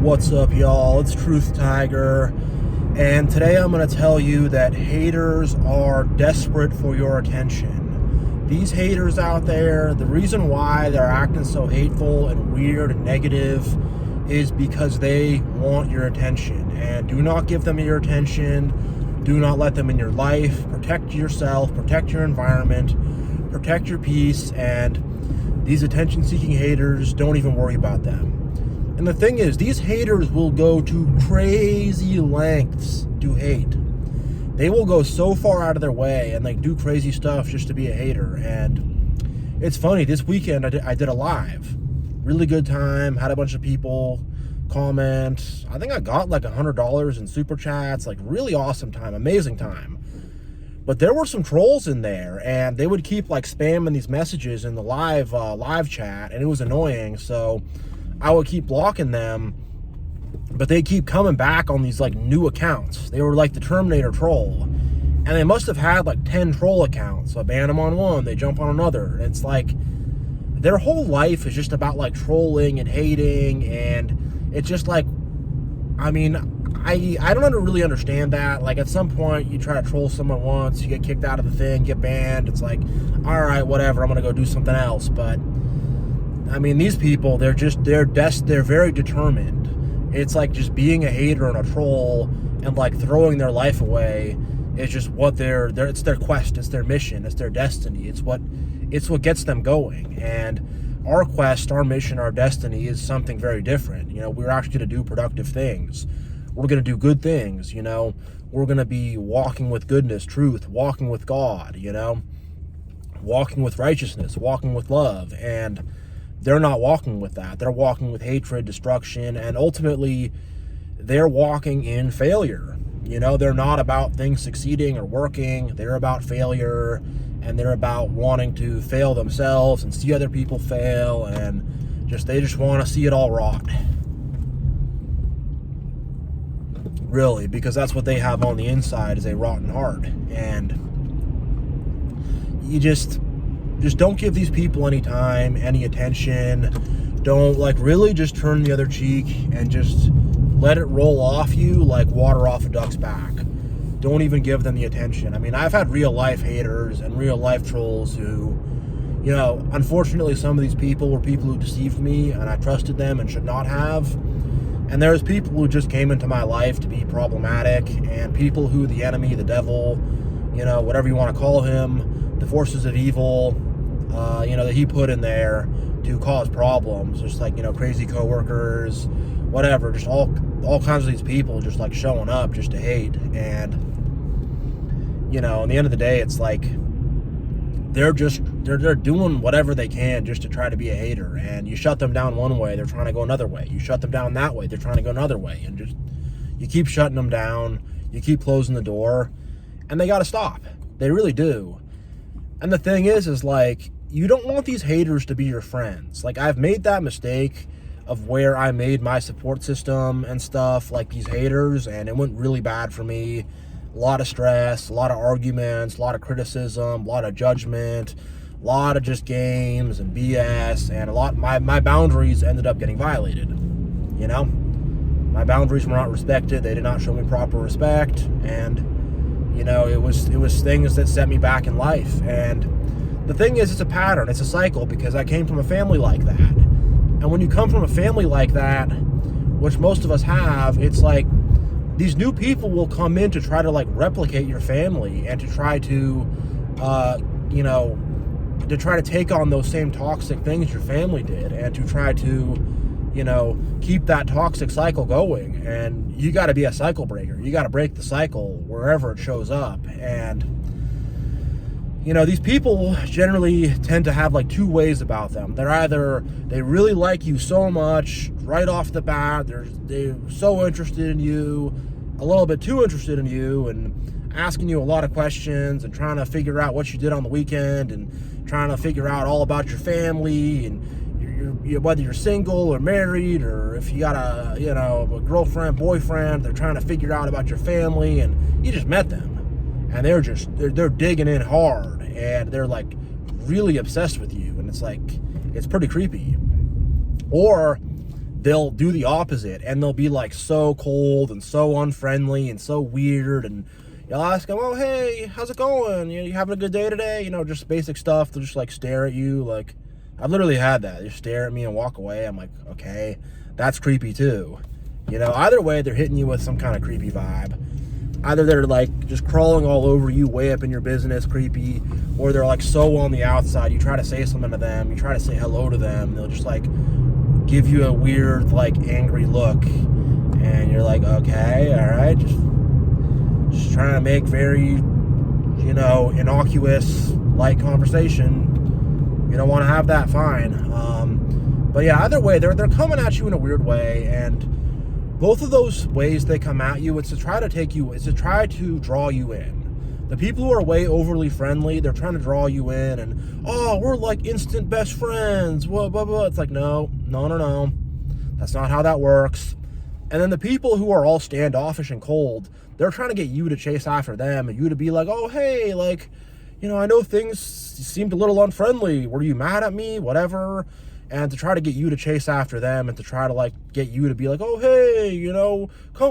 What's up, y'all? It's Truth Tiger, and today I'm going to tell you that haters are desperate for your attention. These haters out there, the reason why they're acting so hateful and weird and negative is because they want your attention. And do not give them your attention. Do not let them in your life. Protect yourself, protect your environment, protect your peace, and these attention-seeking haters, don't even worry about them. And the thing is, these haters will go to crazy lengths to hate. They will go so far out of their way and do crazy stuff just to be a hater. And it's funny, this weekend I did a live. Really good time, had a bunch of people comment. I think I got like $100 in super chats, really awesome time, amazing time. But there were some trolls in there, and they would keep spamming these messages in the live chat, and it was annoying. So I would keep blocking them, but they keep coming back on these new accounts. They were like the Terminator troll, and they must have had 10 troll accounts. So I ban them on one, they jump on another. It's their whole life is just about trolling and hating, and it's just I don't really understand that. At some point you try to troll someone once, you get kicked out of the thing, get banned. It's all right, whatever, I'm gonna go do something else. But these people, they're very determined. It's just being a hater and a troll and throwing their life away is just what it's their quest, it's their mission, it's their destiny. It's what gets them going. And our quest, our mission, our destiny is something very different. We're actually going to do productive things. We're going to do good things. We're going to be walking with goodness, truth, walking with God, walking with righteousness, walking with love. And they're not walking with that. They're walking with hatred, destruction, and ultimately they're walking in failure. They're not about things succeeding or working. They're about failure, and they're about wanting to fail themselves and see other people fail, and they just want to see it all rot. Really, because that's what they have on the inside, is a rotten heart. And you just don't give these people any time, any attention. Don't really just turn the other cheek and just let it roll off you like water off a duck's back. Don't even give them the attention. I've had real life haters and real life trolls who, unfortunately some of these people were people who deceived me, and I trusted them and should not have. And there's people who just came into my life to be problematic, and people who the enemy, the devil, whatever you want to call him, the forces of evil, that he put in there to cause problems. Just crazy coworkers, whatever, just all kinds of these people just showing up just to hate. And in the end of the day, it's they're doing whatever they can just to try to be a hater. And you shut them down one way, they're trying to go another way. You shut them down that way, they're trying to go another way. And just you keep shutting them down, you keep closing the door, and they got to stop. They really do. And the thing is you don't want these haters to be your friends. I've made that mistake of where I made my support system and stuff these haters, and it went really bad for me. A lot of stress, a lot of arguments, a lot of criticism, a lot of judgment, a lot of just games and BS, and my boundaries ended up getting violated. My boundaries were not respected. They did not show me proper respect, and it was things that set me back in life. And the thing is, it's a pattern, it's a cycle, because I came from a family like that. And when you come from a family like that, which most of us have, it's these new people will come in to try to replicate your family, and to try to take on those same toxic things your family did, and to try to keep that toxic cycle going. And you got to be a cycle breaker. You got to break the cycle wherever it shows up. And these people generally tend to have two ways about them. They're either they really like you so much right off the bat, they're so interested in you, a little bit too interested in you, and asking you a lot of questions and trying to figure out what you did on the weekend, and trying to figure out all about your family, and whether you're single or married, or if you got a girlfriend, boyfriend. They're trying to figure out about your family, and you just met them, and they're digging in hard, and they're really obsessed with you, and it's pretty creepy. Or they'll do the opposite, and they'll be like so cold and so unfriendly and so weird, and you'll ask them, oh, hey, how's it going? You having a good day today? Just basic stuff. They'll just like stare at you. Like, I've literally had that. They just stare at me and walk away. I'm like, okay, that's creepy too. Either way, they're hitting you with some kind of creepy vibe. Either they're like just crawling all over you, way up in your business, creepy, or they're like so on the outside. You try to say something to them, you try to say hello to them, they'll just like give you a weird, like, angry look, and you're like, okay, all right, just trying to make very, innocuous, light conversation. You don't want to have that, fine. But yeah, either way, they're coming at you in a weird way, and both of those ways they come at you, it's to try to draw you in. The people who are way overly friendly, they're trying to draw you in, and, oh, we're like instant best friends, blah, blah, blah. It's like, no. That's not how that works. And then the people who are all standoffish and cold, they're trying to get you to chase after them, and you to be like, oh, hey, like, I know things seemed a little unfriendly. Were you mad at me? Whatever. And to try to get you to chase after them, and to try to, like, get you to be like, oh, hey,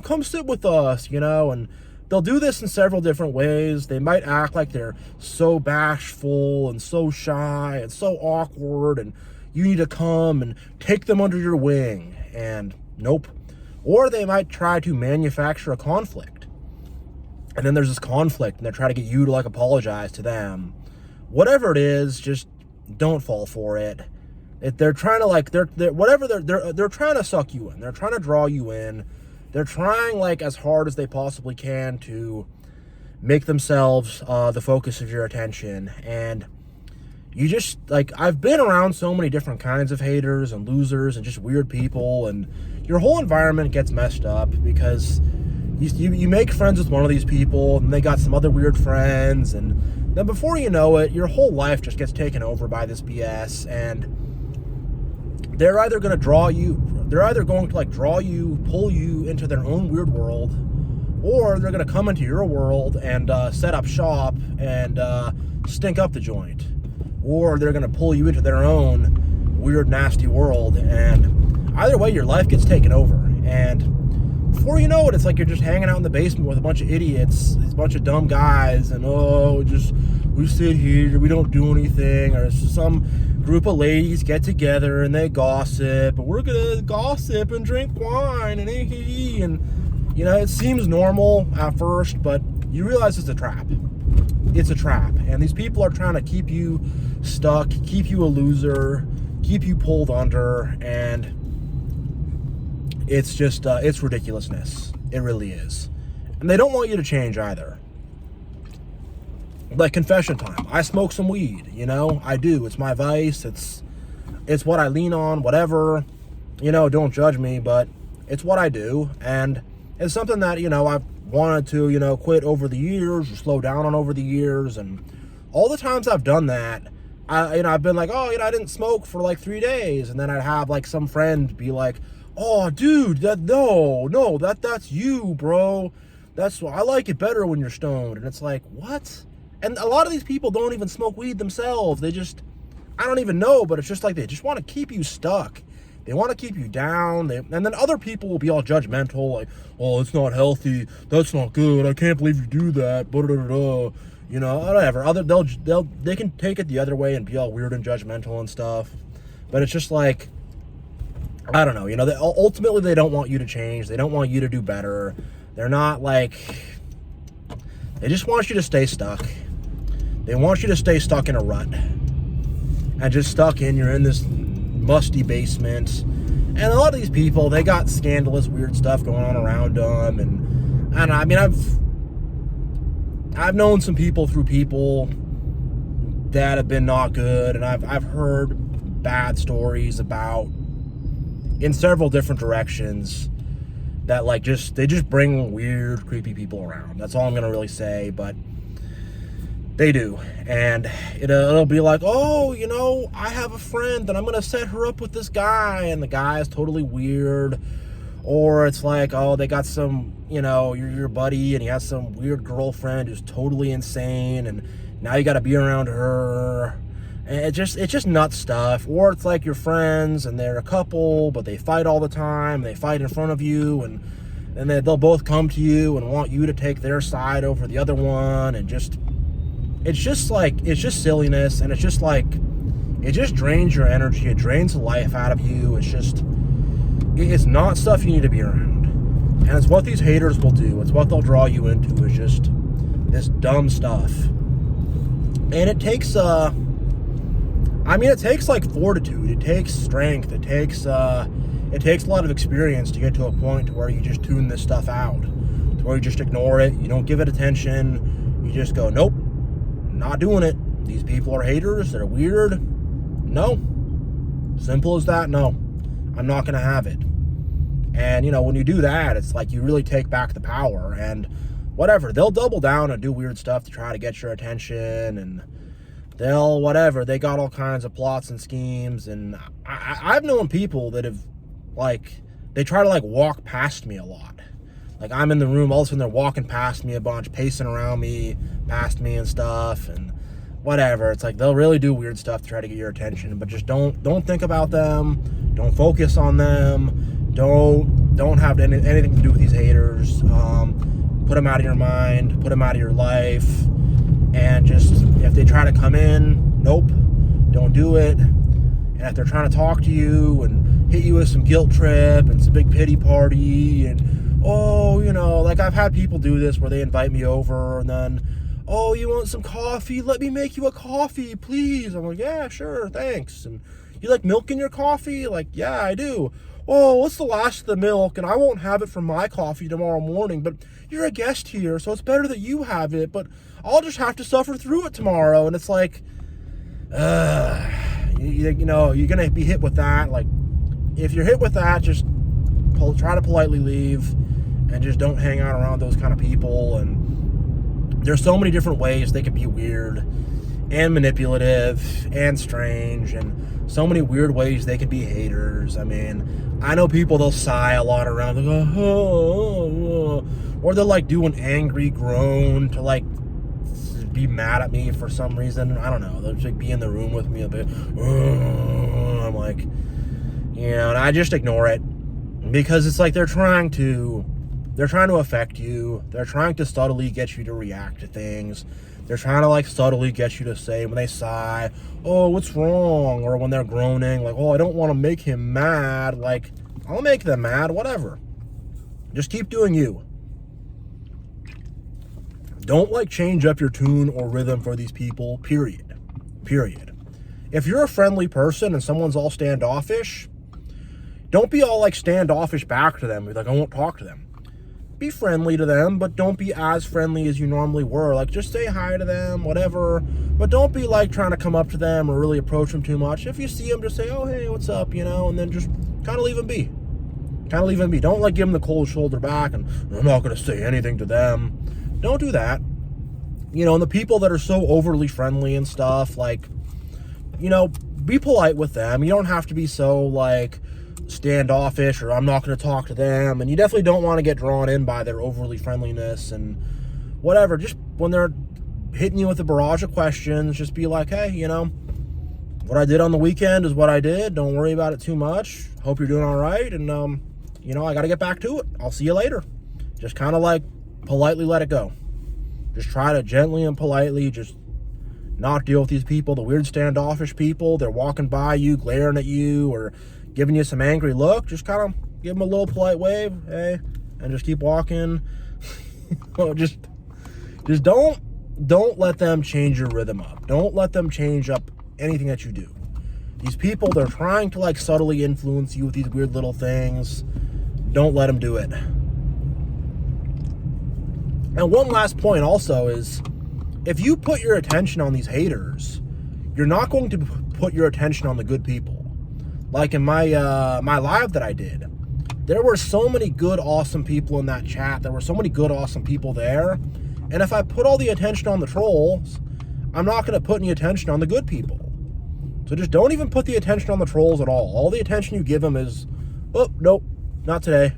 come sit with us, and they'll do this in several different ways. They might act like they're so bashful and so shy and so awkward, and you need to come and take them under your wing, and nope. Or they might try to manufacture a conflict, and then there's this conflict, and they try to get you to, like, apologize to them. Whatever it is, just don't fall for it. They're trying to, like, they're trying to suck you in. They're trying to draw you in. They're trying, like, as hard as they possibly can to make themselves the focus of your attention. And you just, like, I've been around so many different kinds of haters and losers and just weird people, and your whole environment gets messed up because you make friends with one of these people, and they got some other weird friends, and then before you know it, your whole life just gets taken over by this BS, and they're either going to like draw you, pull you into their own weird world, or they're going to come into your world and set up shop and stink up the joint, or they're going to pull you into their own weird, nasty world. And either way, your life gets taken over, and before you know it, it's like you're just hanging out in the basement with a bunch of idiots, these bunch of dumb guys, and we sit here, we don't do anything, or it's just some group of ladies get together and they gossip, and we're gonna gossip and drink wine and it seems normal at first, but you realize it's a trap. It's a trap, and these people are trying to keep you stuck, keep you a loser, keep you pulled under, and it's just it's ridiculousness. It really is. And they don't want you to change either. Like, confession time. I smoke some weed, I do. It's my vice. It's what I lean on, whatever. Don't judge me, but it's what I do. And it's something that, I've wanted to, quit over the years or slow down on over the years. And all the times I've done that, I've been like, oh, I didn't smoke for like 3 days. And then I'd have like some friend be like, oh, dude, that's you, bro. I like it better when you're stoned. And it's like, what? And a lot of these people don't even smoke weed themselves. I don't even know, but it's just like they just want to keep you stuck. They want to keep you down. And then other people will be all judgmental, like, oh, it's not healthy. That's not good. I can't believe you do that. Whatever. They can take it the other way and be all weird and judgmental and stuff. But it's just like, I don't know. Ultimately, they don't want you to change. They don't want you to do better. They're not like, they just want you to stay stuck. They want you to stay stuck in a rut. And just you're in this musty basement. And a lot of these people, they got scandalous, weird stuff going on around them. And I don't know, I mean, I've known some people through people that have been not good. And I've heard bad stories about, in several different directions, that they just bring weird, creepy people around. That's all I'm gonna really say, but they do. And it'll be like, oh, I have a friend and I'm gonna set her up with this guy, and the guy is totally weird. Or it's like, oh, they got some, your buddy, and he has some weird girlfriend who's totally insane, and now you gotta be around her. And it's just nut stuff. Or it's like your friends and they're a couple, but they fight all the time. They fight in front of you, and then they'll both come to you and want you to take their side over the other one. And it's just silliness. And it just drains your energy. It drains the life out of you. It's not stuff you need to be around. And it's what these haters will do. It's what they'll draw you into, is just this dumb stuff. And it takes it takes like fortitude. It takes strength. It takes a lot of experience to get to a point to where you just tune this stuff out, to where you just ignore it. You don't give it attention. You just go, nope, not doing it. These people are haters. They're weird. No. Simple as that. No, I'm not going to have it. And, when you do that, it's like you really take back the power. And whatever, they'll double down and do weird stuff to try to get your attention, and they got all kinds of plots and schemes. And I've known people that have, they try to walk past me a lot. Like, I'm in the room, all of a sudden they're walking past me a bunch, pacing around me, past me and stuff, and whatever. It's like they'll really do weird stuff to try to get your attention, but just don't think about them. Don't focus on them. Don't have anything to do with these haters. Put them out of your mind. Put them out of your life. And just, if they try to come in, nope, don't do it. And if they're trying to talk to you and hit you with some guilt trip and some big pity party, and I've had people do this where they invite me over and then, oh, you want some coffee? Let me make you a coffee, please. I'm like, yeah, sure, thanks. And you like milk in your coffee? Like, yeah, I do. Oh, what's the last of the milk? And I won't have it from my coffee tomorrow morning, but you're a guest here, so it's better that you have it, but I'll just have to suffer through it tomorrow. And it's like, you're going to be hit with that. Like, if you're hit with that, just try to politely leave and just don't hang out around those kind of people. And there's so many different ways they can be weird and manipulative and strange, and so many weird ways they can be haters. I mean, I know people, they'll sigh a lot around. They go, oh, or they'll do an angry groan to be mad at me for some reason. I don't know. They'll just be in the room with me a bit. I'm like, and I just ignore it, because it's like they're trying to affect you. They're trying to subtly get you to react to things. They're trying to subtly get you to say, when they sigh, oh, what's wrong? Or when they're groaning, oh, I don't want to make him mad. I'll make them mad, whatever. Just keep doing you. Don't change up your tune or rhythm for these people, period. If you're a friendly person and someone's all standoffish, don't be all standoffish back to them. Be like, I won't talk to them. Be friendly to them, but don't be as friendly as you normally were. Just say hi to them, whatever. But don't be trying to come up to them or really approach them too much. If you see them, just say, oh, hey, what's up, and then just kind of leave them be. Don't give them the cold shoulder back and I'm not going to say anything to them. Don't do that. And the people that are so overly friendly and stuff, be polite with them. You don't have to be so standoffish, or I'm not going to talk to them. And you definitely don't want to get drawn in by their overly friendliness and whatever. Just when they're hitting you with a barrage of questions, just be like, hey, what I did on the weekend is what I did. Don't worry about it too much. Hope you're doing all right. And I got to get back to it. I'll see you later. Just kind of politely let it go. Just try to gently and politely just not deal with these people, the weird standoffish people. They're walking by you, glaring at you, or giving you some angry look. Just kind of give them a little polite wave, hey, and just keep walking. just don't let them change your rhythm up. Don't let them change up anything that you do. These people, they're trying to subtly influence you with these weird little things. Don't let them do it. And one last point also is, if you put your attention on these haters, you're not going to put your attention on the good people. In my my live that I did, there were so many good, awesome people in that chat. There were so many good, awesome people there. And if I put all the attention on the trolls, I'm not going to put any attention on the good people. So just don't even put the attention on the trolls at all. All the attention you give them is, oh, nope, not today.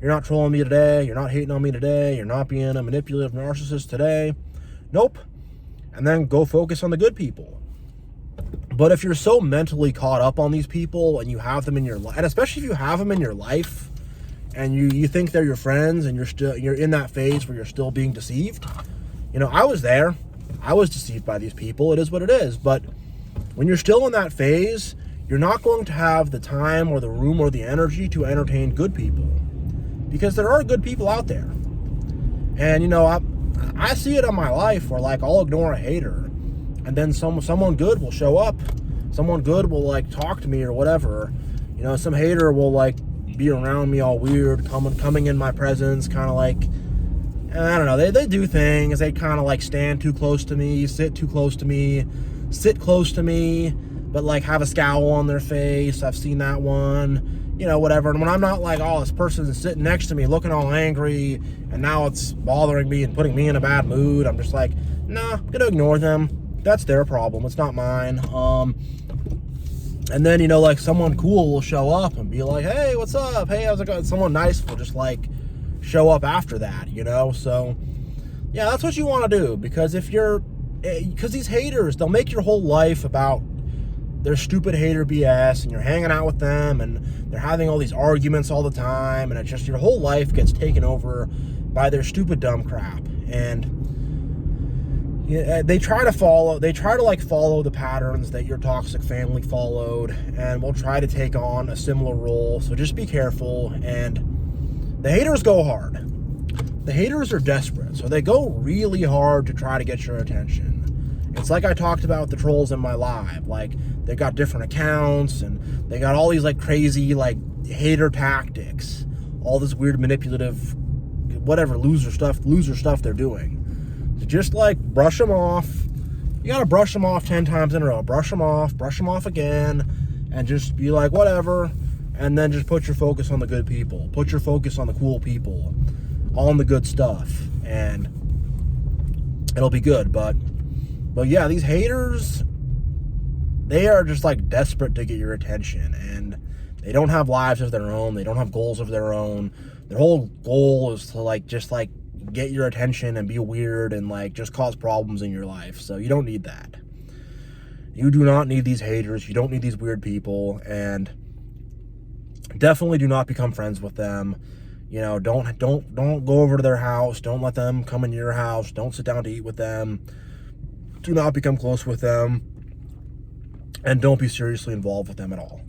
You're not trolling me today. You're not hating on me today. You're not being a manipulative narcissist today. Nope. And then go focus on the good people. But if you're so mentally caught up on these people and you have them in your life, and especially if you have them in your life and you think they're your friends and you're in that phase where you're still being deceived. I was there. I was deceived by these people. It is what it is. But when you're still in that phase, you're not going to have the time or the room or the energy to entertain good people, because there are good people out there. And I see it in my life where I'll ignore a hater, and then someone good will show up. Someone good will talk to me or whatever. Some hater will be around me all weird, coming in my presence, kind of I don't know. They do things. They kind of stand too close to me, sit too close to me, sit close to me, but have a scowl on their face. I've seen that one, whatever. And when I'm not oh, this person is sitting next to me looking all angry and now it's bothering me and putting me in a bad mood, I'm just nah, I'm gonna ignore them. That's their problem. It's not mine. And then, someone cool will show up and be hey, what's up? Hey, how's it going? Someone nice will just show up after that, So yeah, that's what you want to do, because because these haters, they'll make your whole life about their stupid hater BS, and you're hanging out with them and they're having all these arguments all the time, and it's just your whole life gets taken over by their stupid dumb crap. And they try to follow the patterns that your toxic family followed, and will try to take on a similar role. So just be careful. And the haters go hard. The haters are desperate, so they go really hard to try to get your attention. It's like I talked about the trolls in my live. They got different accounts, and they got all these crazy hater tactics, all this weird manipulative, whatever loser stuff they're doing. So just brush them off. You gotta brush them off 10 times in a row. Brush them off again, and just be whatever. And then just put your focus on the good people. Put your focus on the cool people, on the good stuff, and it'll be good. But yeah, these haters, they are just desperate to get your attention, and they don't have lives of their own. They don't have goals of their own. Their whole goal is to just get your attention and be weird and just cause problems in your life. So you don't need that. You do not need these haters. You don't need these weird people, and definitely do not become friends with them. Don't go over to their house. Don't let them come into your house. Don't sit down to eat with them. Do not become close with them, and don't be seriously involved with them at all.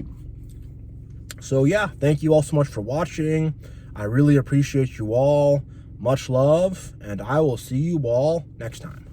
So yeah, thank you all so much for watching. I really appreciate you all. Much love, and I will see you all next time.